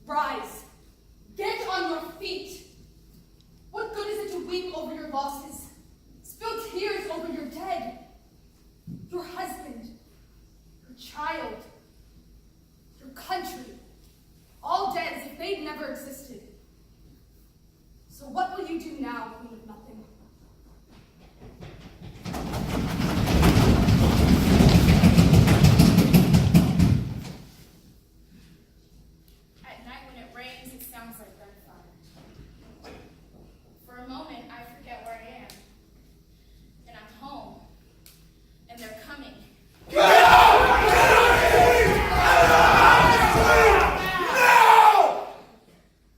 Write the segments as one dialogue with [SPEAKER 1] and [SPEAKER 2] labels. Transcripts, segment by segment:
[SPEAKER 1] Rise. Get on your feet. What good is it to weep over your losses? Spill tears over your dead. Your husband, your child, your country, all dead as if they'd never existed. So what will you do now, Queen of Nothing?
[SPEAKER 2] At night when it rains, it sounds like gunfire. For a moment, I forget where I am. And I'm home. And they're coming.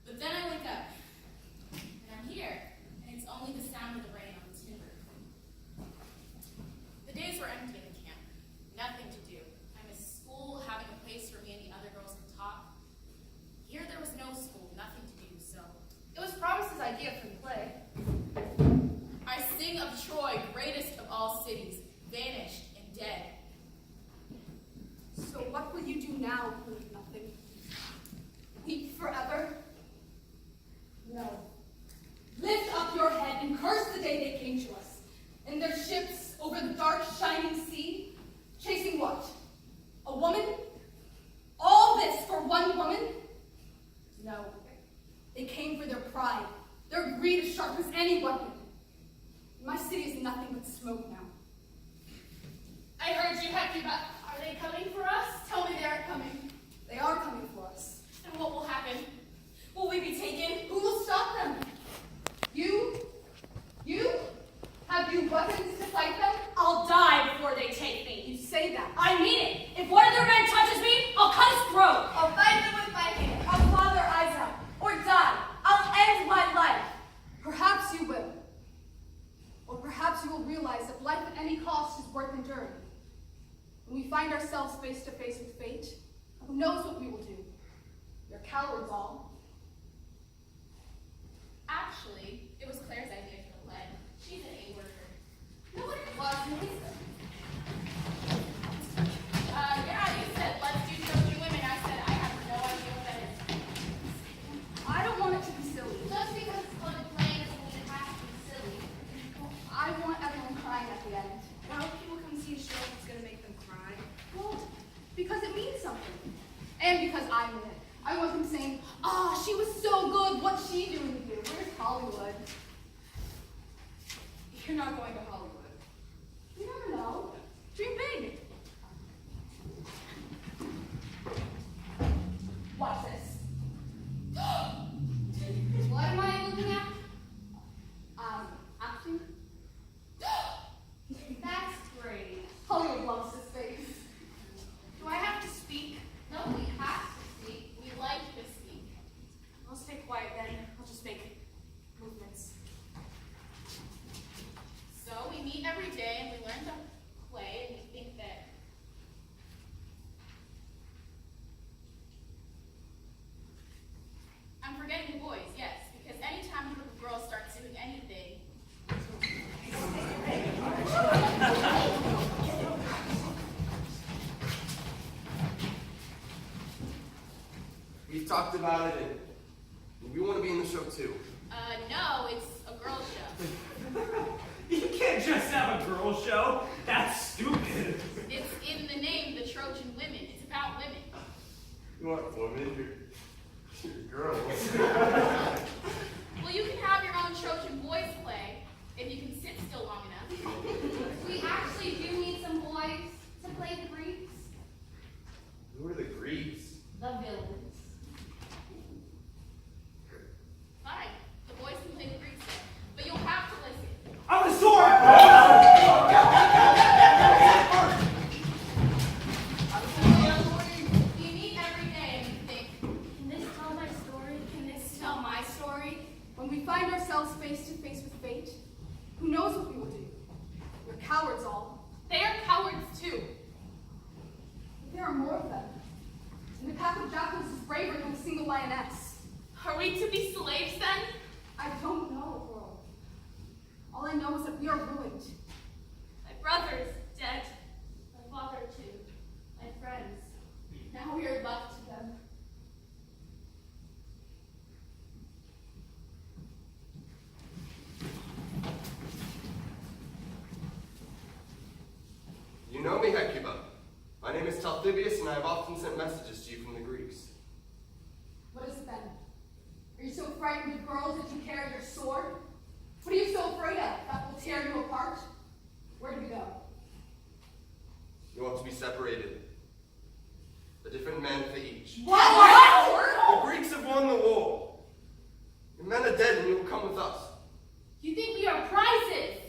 [SPEAKER 2] But then I wake up. And I'm here. And it's only the sound of the rain on the timber. The days were empty in the camp. Nothing to do. I miss school, having a place where me and the other girls could talk. Here there was no school, nothing to do, so
[SPEAKER 1] It was Promise's idea for the play.
[SPEAKER 2] I sing of Troy, greatest of all cities, vanished and dead.
[SPEAKER 1] So what will you do now, Queen of Nothing? Weep forever? No. Lift up your head and curse the day they came to us. In their ships over the dark, shining sea, chasing what? A woman? All this for one woman? No. They came for their pride, their greed as sharp as any weapon. My city is nothing but smoke now.
[SPEAKER 2] I heard you had Cuba. Are they coming for us? Tell me they aren't coming.
[SPEAKER 1] They are coming for us.
[SPEAKER 2] And what will happen? Will we be taken?
[SPEAKER 1] Who will stop them? You? You? Have you weapons to fight them?
[SPEAKER 3] I'll die before they take me.
[SPEAKER 1] You say that.
[SPEAKER 3] I mean it. If one of their men touches me, I'll cut his throat.
[SPEAKER 1] I'll fight them with my hand. I'll claw their eyes out. Or die. I'll end my life. Perhaps you will. Or perhaps you will realize that life at any cost is worth enduring. When we find ourselves face to face with fate, who knows what we will do? We're cowards all.
[SPEAKER 2] Actually, it was Claire's idea for the play. She's an aid worker.
[SPEAKER 1] No, it wasn't.
[SPEAKER 2] Yeah, you said, let's do Refugee Women. I said, I have no idea what that is.
[SPEAKER 1] I don't want it to be silly.
[SPEAKER 2] Just because it's called a play doesn't mean it has to be silly.
[SPEAKER 1] I want everyone crying at the end.
[SPEAKER 4] Why would people come see a show that's going to make them cry?
[SPEAKER 1] Well, because it means something. And because I'm in it. I want them saying, she was so good. What's she doing here? Where's Hollywood?
[SPEAKER 4] You're not going to Hollywood.
[SPEAKER 1] You never know. Dream big. Watch this. What am I looking at? Acting?
[SPEAKER 2] That's great.
[SPEAKER 1] Hollywood loves this face.
[SPEAKER 4] Do I have to speak?
[SPEAKER 2] Nobody has to speak. We like to speak.
[SPEAKER 4] I'll stay quiet then. I'll just make movements.
[SPEAKER 2] So we meet every day and we learn to play and we think that I'm forgetting the boys, yes, because anytime a group of girls start doing anything,
[SPEAKER 5] We've talked about it and we want to be in the show too.
[SPEAKER 2] no, it's a girl show.
[SPEAKER 6] You can't just have a girl show. That's stupid.
[SPEAKER 2] It's in the name, the Trojan Women. It's about women.
[SPEAKER 5] You want women? You're girls.
[SPEAKER 2] Well, you can have your own Trojan boys play if you can sit still long enough.
[SPEAKER 1] We actually do need some boys to play the Greeks.
[SPEAKER 5] Who are the Greeks?
[SPEAKER 3] The villains.
[SPEAKER 2] Fine, the boys can play the Greeks then, but you'll have to listen.
[SPEAKER 6] I'm a sword!
[SPEAKER 2] We meet every day and we think, can this tell my story? Can this tell my story?
[SPEAKER 1] When we find ourselves face to face with fate, who knows what we will do? We're cowards all.
[SPEAKER 2] They are cowards too.
[SPEAKER 1] But there are more of them. And the pack of jackals is braver than a single lioness.
[SPEAKER 2] Are we to be slaves then?
[SPEAKER 1] I don't know, girl. All I know is that we are ruined.
[SPEAKER 2] My brother's dead. My father too. My friends. Now we are left to them.
[SPEAKER 5] Alcibius, and I have often sent messages to you from the Greeks.
[SPEAKER 1] What is it then? Are you so frightened of girls that you carry your sword? What are you so afraid of that will tear you apart? Where do we go?
[SPEAKER 5] You ought to be separated. A different man for each.
[SPEAKER 1] What?
[SPEAKER 5] The Greeks have won the war. Your men are dead and you will come with us.
[SPEAKER 3] You think we are prizes?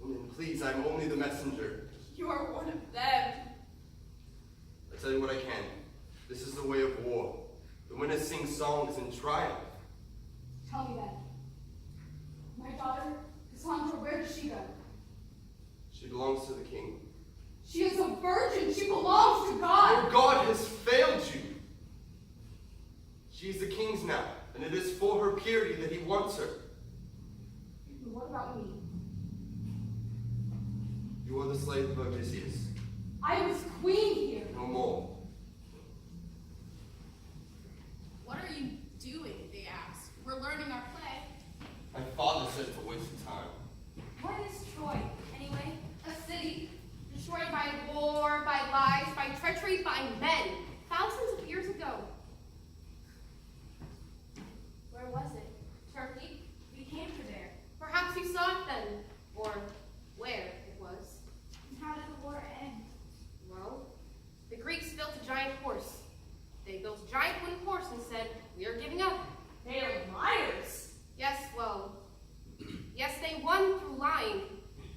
[SPEAKER 5] Women, please, I am only the messenger.
[SPEAKER 1] You are one of them.
[SPEAKER 5] I tell you what I can. This is the way of war. The winners sing songs in triumph.
[SPEAKER 1] Tell me then. My daughter, Cassandra, where does she go?
[SPEAKER 5] She belongs to the king.
[SPEAKER 1] She is a virgin. She belongs to God.
[SPEAKER 5] Your God has failed you. She is the king's now, and it is for her purity that he wants her.
[SPEAKER 1] And what about me?
[SPEAKER 5] You are the slave of Odysseus.
[SPEAKER 1] I was queen here.
[SPEAKER 5] No more.
[SPEAKER 2] What are you doing, they ask. We're learning our play.
[SPEAKER 5] My father said it's a waste of time.
[SPEAKER 4] What is Troy, anyway?
[SPEAKER 1] A city destroyed by war, by lies, by treachery, by men, thousands of years ago.
[SPEAKER 4] Where was it?
[SPEAKER 1] Turkey?
[SPEAKER 4] We came from there.
[SPEAKER 1] Perhaps you saw it then, or where it was.
[SPEAKER 4] And how did the war end?
[SPEAKER 1] Well, the Greeks built a giant horse. They built a giant wooden horse and said, "We are giving up."
[SPEAKER 3] They are liars.
[SPEAKER 1] Yes, well, yes, they won through lying.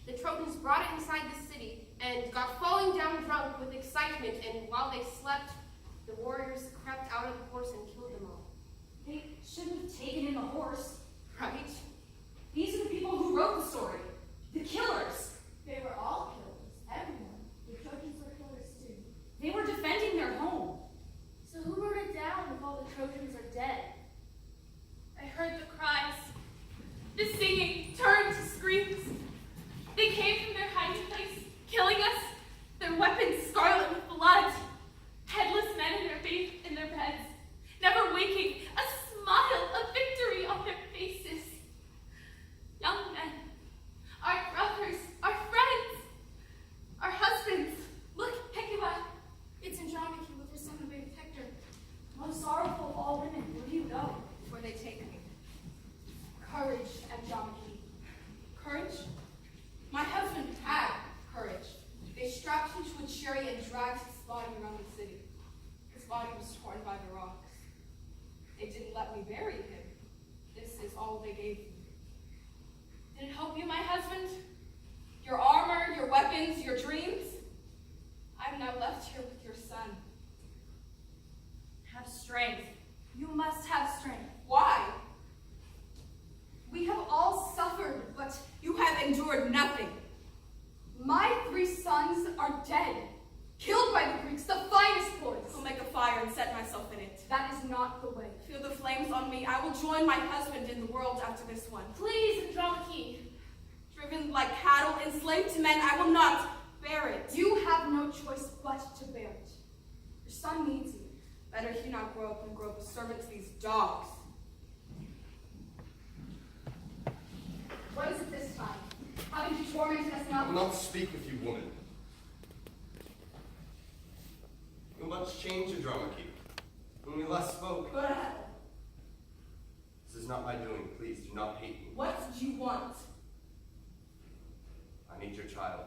[SPEAKER 1] The Trojans brought it inside the city and got falling down drunk with excitement, and while they slept, the warriors crept out of the horse and killed them all.
[SPEAKER 3] They shouldn't have taken in the horse.
[SPEAKER 1] Right?
[SPEAKER 3] These are the people who wrote the story. The killers.
[SPEAKER 4] They were all killers. Everyone. The Trojans were killers too.
[SPEAKER 3] They were defending their home.
[SPEAKER 4] So who wrote it down if all the Trojans are dead?
[SPEAKER 2] I heard the cries. The singing turned to screams. They came from their hiding place, killing us, their weapons scarlet with blood. Headless men in their beds, never waking, a smile of victory on their faces. Young men, our brothers, our friends, our husbands. Look, Hecuba, it's Andromache with her son, the baby Hector.
[SPEAKER 3] Most sorrowful of all women, where do you go?
[SPEAKER 1] Where they take me. Courage, Andromache. Courage? My husband had courage. They strapped him to a chariot and dragged his body around the city. His body was torn by the rocks. They didn't let me bury him. This is all they gave me. Did it help you, my husband? Your armor, your weapons, your dreams? I'm now left here with your son.
[SPEAKER 3] Have strength.
[SPEAKER 1] You must have strength. Why? We have all suffered, but you have endured nothing. My 3 sons are dead, killed by the Greeks, the finest boys.
[SPEAKER 7] I'll make a fire and set myself in it.
[SPEAKER 1] That is not the way.
[SPEAKER 7] Feel the flames on me. I will join my husband in the world after this one.
[SPEAKER 2] Please, Andromache.
[SPEAKER 7] Driven like cattle, enslaved to men, I will not bear it.
[SPEAKER 1] You have no choice but to bear it. Your son needs you.
[SPEAKER 7] Better he not grow up and grow up a servant to these dogs.
[SPEAKER 1] What is it this time? Haven't you tormented us
[SPEAKER 5] I will
[SPEAKER 1] enough?
[SPEAKER 5] not speak with you, woman. You much change, Andromache. When we last spoke.
[SPEAKER 7] Go to hell.
[SPEAKER 5] This is not my doing. Please do not hate me.
[SPEAKER 7] What do you want?
[SPEAKER 5] I need your child.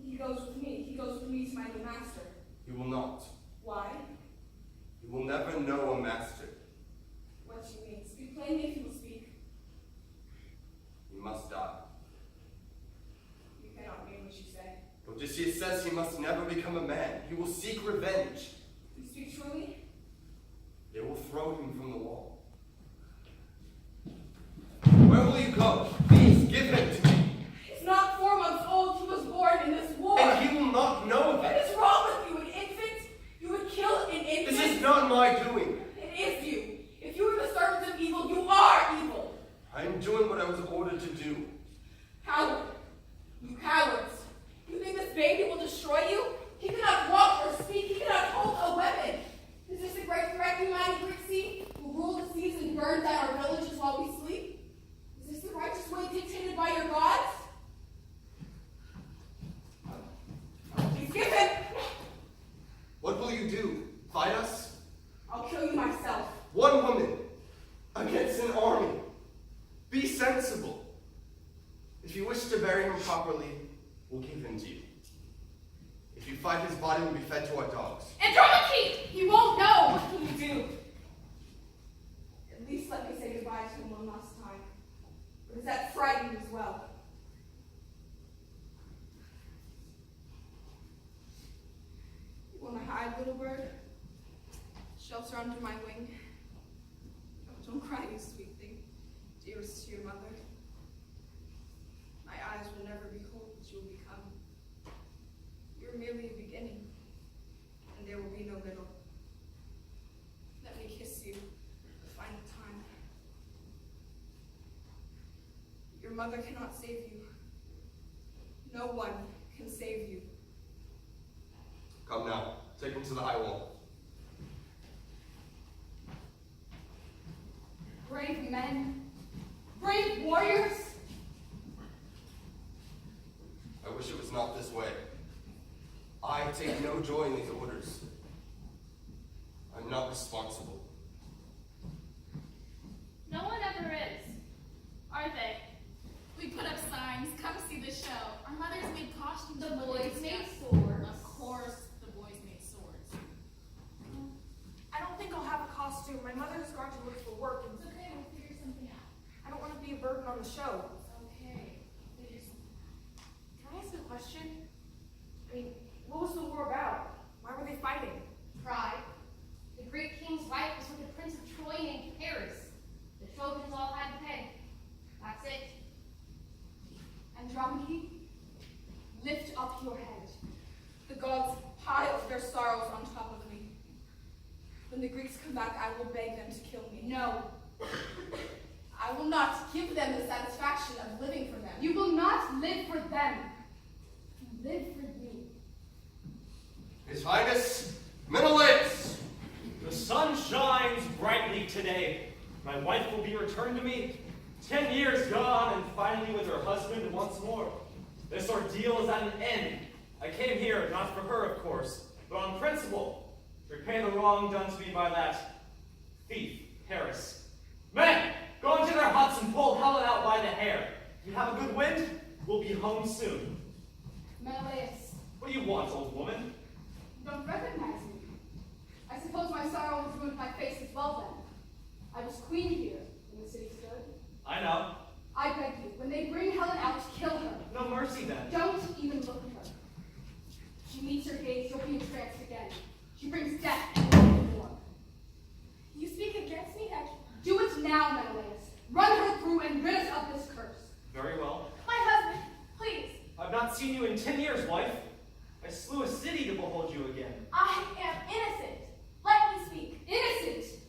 [SPEAKER 7] He goes with me. He goes with me to my new master.
[SPEAKER 5] He will not.
[SPEAKER 7] Why?
[SPEAKER 5] You will never know a master.
[SPEAKER 7] What do you mean? Speak plainly if you will speak.
[SPEAKER 5] He must die.
[SPEAKER 7] You cannot mean what you say.
[SPEAKER 5] Odysseus says he must never become a man. He will seek revenge.
[SPEAKER 7] You speak truly?
[SPEAKER 5] They will throw him from the wall. Where will you go? Please give him to me.
[SPEAKER 7] He's not 4 months old. He was born in this war.
[SPEAKER 5] And he will not know of
[SPEAKER 7] What
[SPEAKER 5] it.
[SPEAKER 7] is wrong with you? An infant? You would kill an infant?
[SPEAKER 5] This is not my doing.
[SPEAKER 7] It is you. If you are the servants of evil, you are evil.
[SPEAKER 5] I am doing what I was ordered to do.
[SPEAKER 7] Coward. You cowards. You think this baby will destroy you? He cannot walk or speak. He cannot hold a weapon. Is this a great threat you mighty Greek sea, who rule the seas and burns out our villages while we sleep? Is this the righteous way dictated by your gods? Please give him.
[SPEAKER 5] One woman against an army. Be sensible. If you wish to bury him properly, we'll give him to you. If you fight, his body will be fed to our dogs.
[SPEAKER 7] Andromache! He won't know! What can you do? At least let me say goodbye to him one last time. Because that frightened as well. You want to hide, little bird? Shelter under my wing. Oh, don't cry, you sweet thing. Dearest to your mother. My eyes will never behold what you will become. You're merely a beginning, and there will be no middle. Let me kiss you the final time. Your mother cannot save you. No one can save you.
[SPEAKER 5] Come now, take him to the high wall.
[SPEAKER 1] Brave men, brave warriors.
[SPEAKER 5] I wish it was not this way. I take no joy in these orders. I'm not responsible.
[SPEAKER 2] No one ever is, are they? We put up signs, come see the show. Our mothers made costumes.
[SPEAKER 1] The
[SPEAKER 2] for
[SPEAKER 1] boys
[SPEAKER 2] the
[SPEAKER 1] made
[SPEAKER 2] guests.
[SPEAKER 1] swords.
[SPEAKER 2] Of course, the boys made swords.
[SPEAKER 4] I don't think I'll have a costume. My mother has gone to look for work, and
[SPEAKER 2] It's okay, we'll figure something out.
[SPEAKER 4] I don't want to be a burden on the show.
[SPEAKER 2] It's okay. We'll figure something out.
[SPEAKER 4] Can I ask a question? I mean, what was the war about? Why were they fighting?
[SPEAKER 3] Pride. The great king's wife was with the Prince of Troy named Paris. The Trojans all had to pay. That's it.
[SPEAKER 1] Andromache, lift up your head.
[SPEAKER 7] The gods piled their sorrows on top of me. When the Greeks come back, I will beg them to kill me.
[SPEAKER 1] No,
[SPEAKER 7] I will not give them the satisfaction of living for them.
[SPEAKER 1] you will not live for them. You live for you.
[SPEAKER 5] His Highness, Menelaus!
[SPEAKER 6] The sun shines brightly today. My wife will be returned to me. 10 years gone, and finally with her husband once more. This ordeal is at an end. I came here, not for her, of course, but on principle, to repay the wrong done to me by that thief, Paris. Men, go into their huts and pull Helen out by the hair. You have a good wind? We'll be home soon.
[SPEAKER 1] Menelaus,
[SPEAKER 6] What do you want, old woman?
[SPEAKER 1] you don't recognize me. I suppose my sorrow has ruined my face as well then. I was queen here when the city stood.
[SPEAKER 6] I know.
[SPEAKER 1] I beg you, when they bring Helen out, kill her.
[SPEAKER 6] No mercy then.
[SPEAKER 1] Don't even look at her. She meets your gaze, you'll be entranced again. She brings death and nothing more.
[SPEAKER 2] You speak against me?
[SPEAKER 1] Do it now, Menelaus. Run her through and rid us of this curse.
[SPEAKER 6] Very well.
[SPEAKER 2] My husband, please.
[SPEAKER 6] I've not seen you in 10 years, wife. I slew a city to behold you again.
[SPEAKER 2] I am innocent. Let me speak.
[SPEAKER 1] Innocent!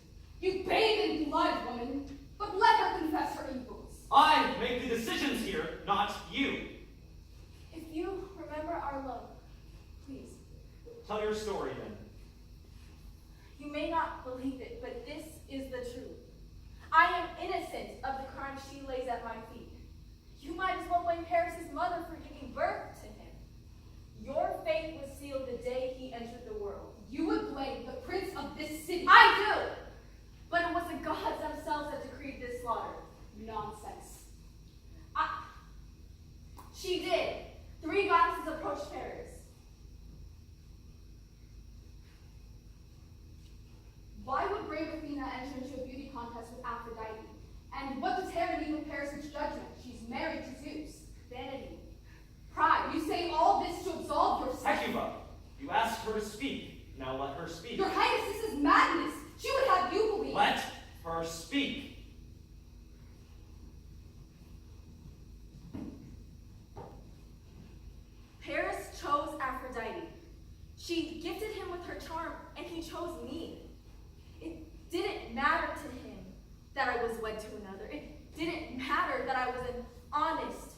[SPEAKER 1] You bathe in blood, woman, but let her confess her evils.
[SPEAKER 6] I make the decisions here, not you.
[SPEAKER 2] If you remember our love, please.
[SPEAKER 6] Tell your story then.
[SPEAKER 2] You may not believe it, but this is the truth. I am innocent of the crime she lays at my feet. You might as well blame Paris's mother for giving birth to him. Your fate was sealed the day he entered the world.
[SPEAKER 1] You would blame the prince of this city.
[SPEAKER 2] I do! But it was the gods themselves that decreed this slaughter.
[SPEAKER 1] Nonsense.
[SPEAKER 2] She did. 3 goddesses approached Paris.
[SPEAKER 1] Why would brave Athena enter into a beauty contest with Aphrodite? And what does Hera need with Paris' judgment? She's married to Zeus.
[SPEAKER 2] Vanity.
[SPEAKER 1] Pride. You say all this to absolve yourself.
[SPEAKER 6] Hecuba, you asked her to speak. Now let her speak.
[SPEAKER 1] Your Highness, this is madness. She would have you believe.
[SPEAKER 6] Let her speak.
[SPEAKER 2] Paris chose Aphrodite. She gifted him with her charm, and he chose me. It didn't matter to him that I was wed to another. It didn't matter that I was an honest,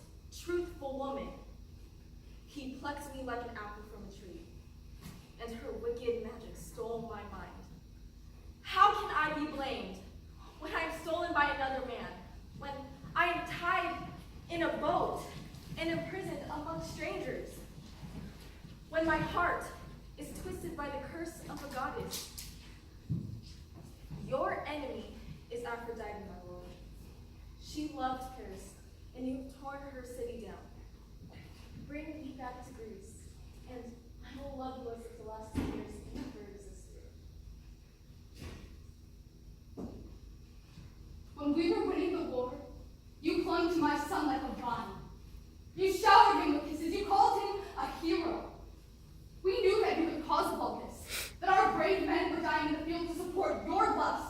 [SPEAKER 2] truthful woman. He plucked me like an apple from a tree, and her wicked magic stole my mind. How can I be blamed when I am stolen by another man, when I am tied in a boat and imprisoned among strangers, when my heart is twisted by the curse of a goddess? Your enemy She loved Paris, and you have torn her city down. Bring me back to Greece, and I will love you as if the last 2 years never existed.
[SPEAKER 1] When we were winning the war, you clung to my son like a vine. You showered him with kisses. You called him a hero. We knew that you were the cause of all this, that our brave men were dying in the field to support your lust.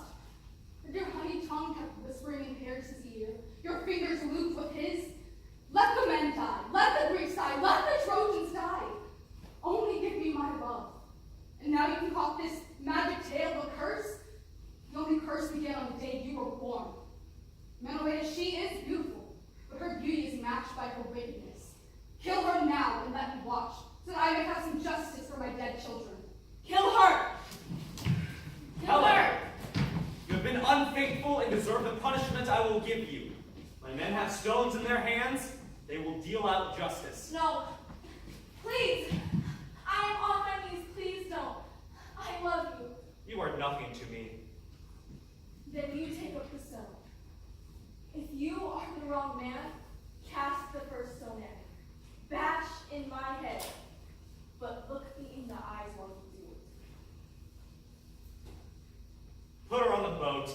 [SPEAKER 1] But your honey tongue kept whispering in Paris' ear, your fingers looped with his. Let the men die, let the Greeks die, let the Trojans die. Only give me my love. And now you concoct this magic tale of a curse? The only curse began on the day you were born. Menelaus, she is beautiful, but her beauty is matched by her wickedness. Kill her now and let me watch, so that I may have some justice for my dead children.
[SPEAKER 7] Kill her!
[SPEAKER 6] Kill her! You have been unfaithful and deserve the punishment I will give you. My men have stones in their hands. They will deal out justice.
[SPEAKER 2] No, please. I am on my knees. Please don't. I love you.
[SPEAKER 6] You are nothing to me.
[SPEAKER 2] Then you take up the stone. If you are the wrong man, cast the first stone at me. Bash in my head. But look me in the eyes while you do it.
[SPEAKER 6] Put her on the boat.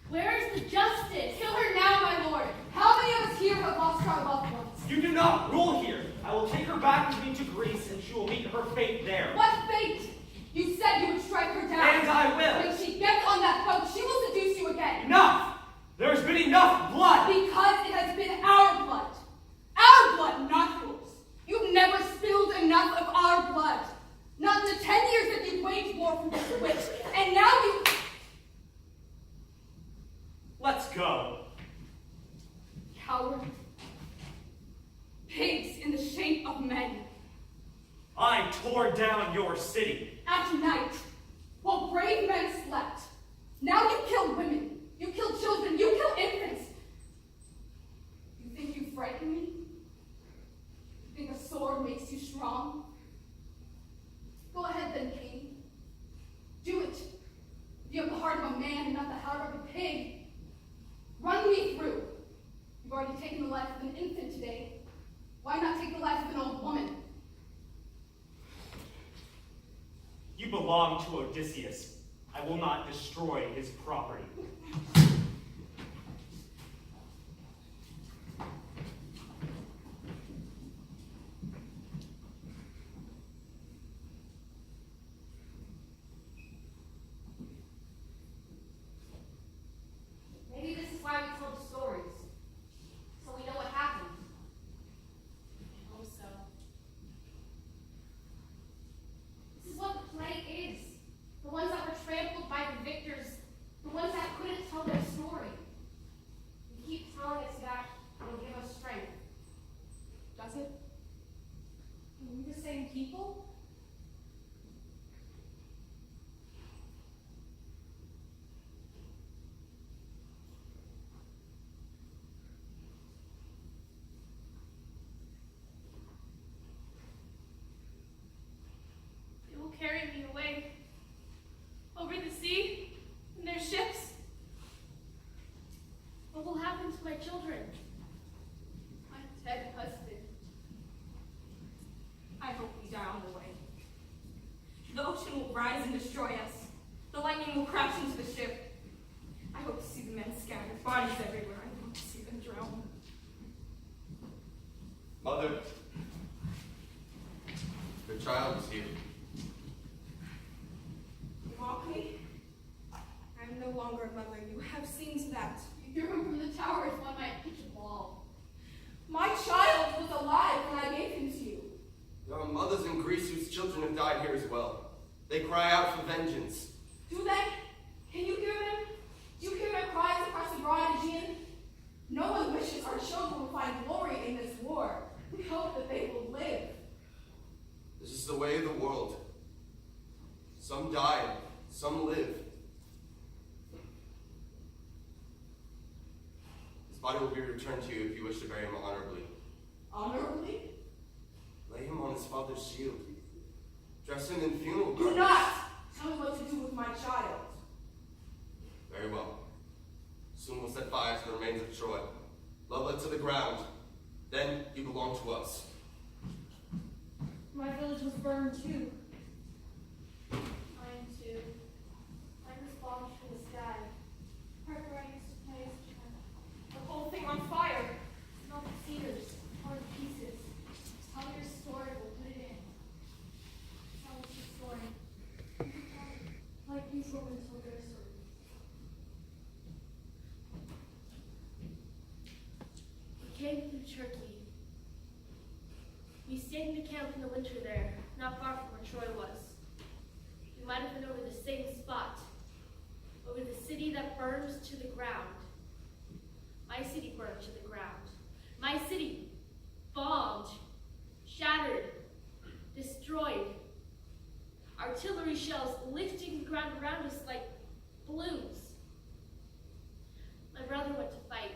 [SPEAKER 2] Where is the justice?
[SPEAKER 1] Kill her now, my lord. How many of us here have lost our loved ones?
[SPEAKER 6] You do not rule here. I will take her back with me to Greece, and she will meet her fate there.
[SPEAKER 1] What fate? You said you would strike her down.
[SPEAKER 6] And I will.
[SPEAKER 1] When she gets on that boat, she will seduce you again.
[SPEAKER 6] Enough! There's been enough blood!
[SPEAKER 1] Because it has been our blood. Our blood, not yours. You've never spilled enough of our blood. Not in the 10 years that you've waged war for this witch. And now you...
[SPEAKER 6] Let's go.
[SPEAKER 1] Coward. Pigs in the shape of men.
[SPEAKER 6] I tore down your city.
[SPEAKER 1] At night, while brave men slept. Now you kill women. You kill children. You kill infants. You think you frighten me? You think a sword makes you strong? Go ahead then, king. Do it. You have the heart of a man and not the heart of a pig. Run me through. You've already taken the life of an infant today. Why not take the life of an old woman?
[SPEAKER 6] You belong to Odysseus. I will not destroy his property.
[SPEAKER 3] Maybe this is why we told stories. So we know what happened.
[SPEAKER 2] Oh, so.
[SPEAKER 3] This is what the play is. The ones that were trampled by the victors. The ones that couldn't tell their story. You keep telling us that it'll give us strength.
[SPEAKER 1] Does it?
[SPEAKER 2] Are we the same people? They will carry me away over the sea in their ships. What will happen to my children?
[SPEAKER 1] My dead husband.
[SPEAKER 7] I hope we die on the way. The ocean will rise and destroy us. The lightning will crash into the ship. I hope to see the men scattered, bodies everywhere. I hope to see them drown.
[SPEAKER 5] Mother, the child is here.
[SPEAKER 7] You mock me? I'm no longer a mother. You have seen to that.
[SPEAKER 1] You threw him from the tower as one might pitch a ball.
[SPEAKER 7] My child was alive when I gave him to you.
[SPEAKER 5] There are mothers in Greece whose children have died here as well. They cry out for vengeance.
[SPEAKER 7] Do they? Can you hear them? Do you hear their cries across the broad Aegean? No one wishes our children will find glory in this war. We hope that they will live.
[SPEAKER 5] This is the way of the world. Some die, some live. His body will be returned to you if you wish to bury him honorably.
[SPEAKER 7] Honorably?
[SPEAKER 5] Lay him on his father's shield. Dress him in funeral
[SPEAKER 7] Do
[SPEAKER 5] garments.
[SPEAKER 7] not tell me what to do with my child.
[SPEAKER 5] Very well. Soon we'll set fire to the remains of Troy. level it to the ground. Then you belong to us.
[SPEAKER 3] My village was burned too.
[SPEAKER 2] Mine too. Mine was bombed from the sky. Part where I used to play as a child.
[SPEAKER 4] The whole thing on fire.
[SPEAKER 3] Smell the cedars, torn to pieces. Tell your story, we'll put it in. Tell us your story. Like these women told their story.
[SPEAKER 2] We came through Turkey. We stayed in the camp in the winter there, not far from where Troy was. We might have been over the same spot, over the city that burned to the ground. My city burned to the ground. My city bombed, shattered, destroyed. Artillery shells lifting the ground around us like balloons. My brother went to fight.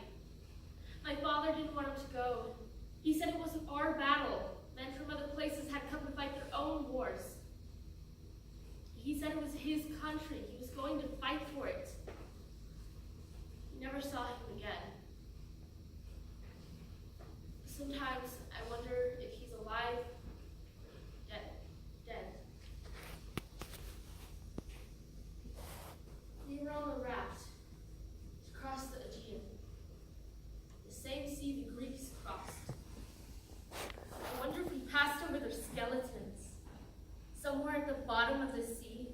[SPEAKER 2] My father didn't want him to go. He said it wasn't our battle. Men from other places had come to fight their own wars. He said it was his country. He was going to fight for it. We never saw him again. Sometimes I wonder if he's alive, dead. We were on the raft to cross the Aegean, the same sea the Greeks crossed. I wonder if we passed over their skeletons, somewhere at the bottom of the sea.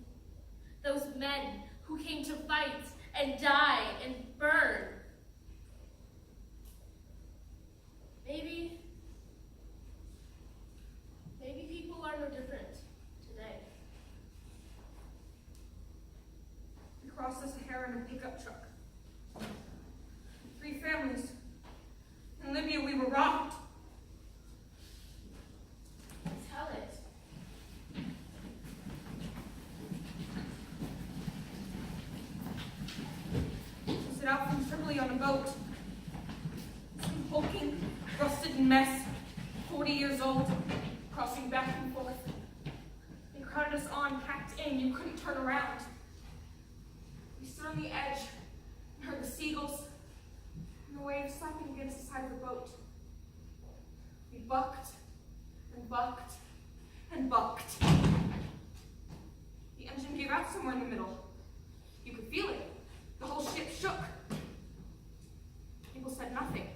[SPEAKER 2] Those men who came to fight and die and burn. Maybe people are no different today.
[SPEAKER 4] We crossed the Sahara in a pickup truck. 3 families. In Libya, we were robbed.
[SPEAKER 2] Tell it.
[SPEAKER 4] We set out from Tripoli on a boat. Some hulking, rusted mess, 40 years old, crossing back and forth. They crowded us on, packed in, you couldn't turn around. We stood on the edge and heard the seagulls and the waves slapping against the side of the boat. We bucked and bucked and bucked. The engine gave out somewhere in the middle. You could feel it. The whole ship shook. People said nothing.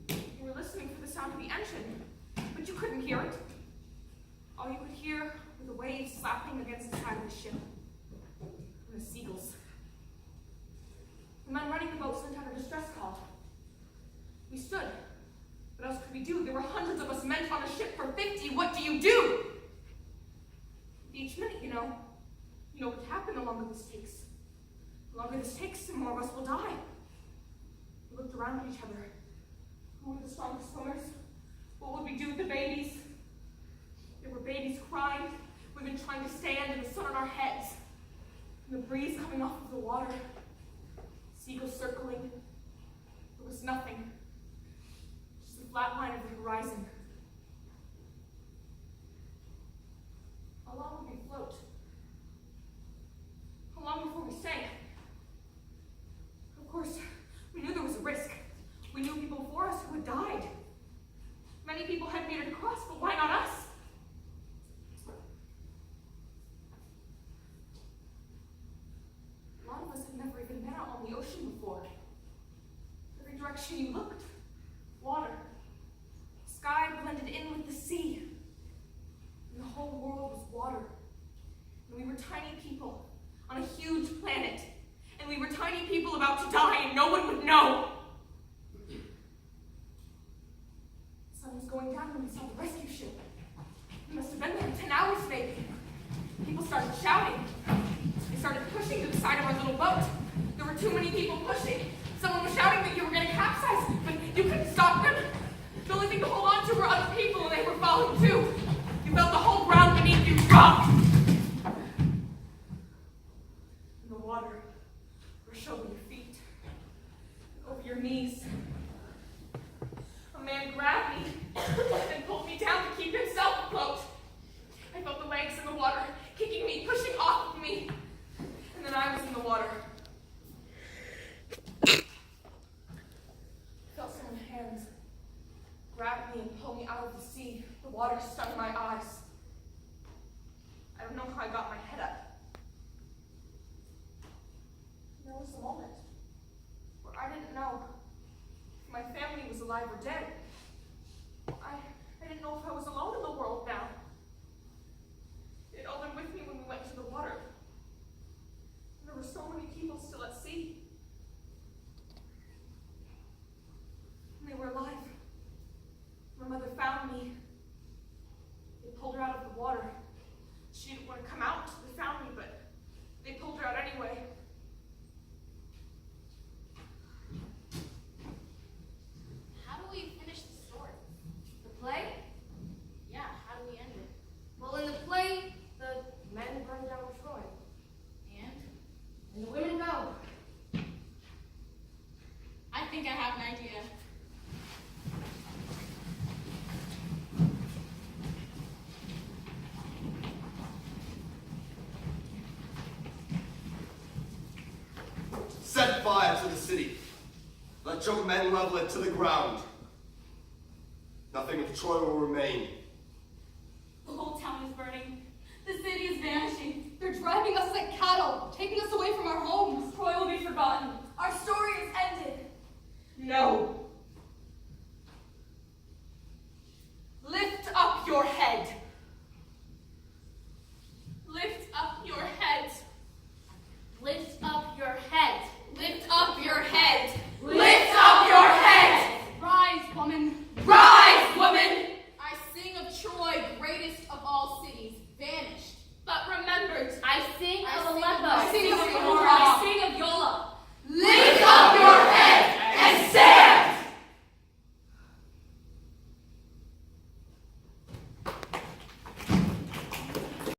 [SPEAKER 4] You were listening for the sound of the engine, but you couldn't hear it. All you could hear were the waves slapping against the side of the ship. And the seagulls. The men running the boat sent out a distress call. We stood. What else could we do? There were hundreds of us men on a ship for 50. What do you do? Each minute, you know what would happen the longer this takes. The longer this takes, the more of us will die. We looked around at each other. Who were the strongest swimmers? What would we do with the babies? There were babies crying, women trying to stand, and the sun on our heads, and the breeze coming off of the water, seagulls circling. There was nothing, just the flat line of the horizon. How long would we float? How long before we sank? Of course, we knew there was a risk. We knew people before us who had died. Many people had made it across, but why not us? A lot of us had never even been out on the ocean before. Every direction you looked, water. The sky blended in with the sea. And the whole world was water. And we were tiny people on a huge planet. And we were tiny people about to die, and no one would know. The sun was going down when we saw the rescue ship. We must have been there 10 hours, maybe. People started shouting. They started pushing to the side of our little boat. There were too many people pushing. Someone was shouting that you were going to capsize, but you couldn't stop them. The only thing to hold on to were other people, and they were falling too. You felt the whole ground beneath you rock. In the water, brush over your feet, over your knees. A man grabbed me and pulled me down to keep himself afloat. I felt the legs in the water, kicking me, pushing off of me. And then I was in the water. I felt someone water stung my eyes. I don't know how I got my head up. There was a moment where I didn't know if my family was alive or dead. I didn't know if I was alone in the world now. They'd all been with me when we went to the water. And there were so many people still at sea. And they were alive. My mother found me. They pulled her out of the water. She didn't want to come out. They found me, but they pulled her out anyway.
[SPEAKER 2] How do we finish the story?
[SPEAKER 3] The play?
[SPEAKER 2] Yeah, how do we end it?
[SPEAKER 3] Well, in the play, the men burn down Troy,
[SPEAKER 2] And
[SPEAKER 3] and the women go.
[SPEAKER 2] I think I have an idea.
[SPEAKER 5] Set fire to the city. Let your men level it to the ground. Nothing of Troy will remain.
[SPEAKER 1] The whole town is burning. The city is vanishing. They're driving us like cattle, taking us away from our homes.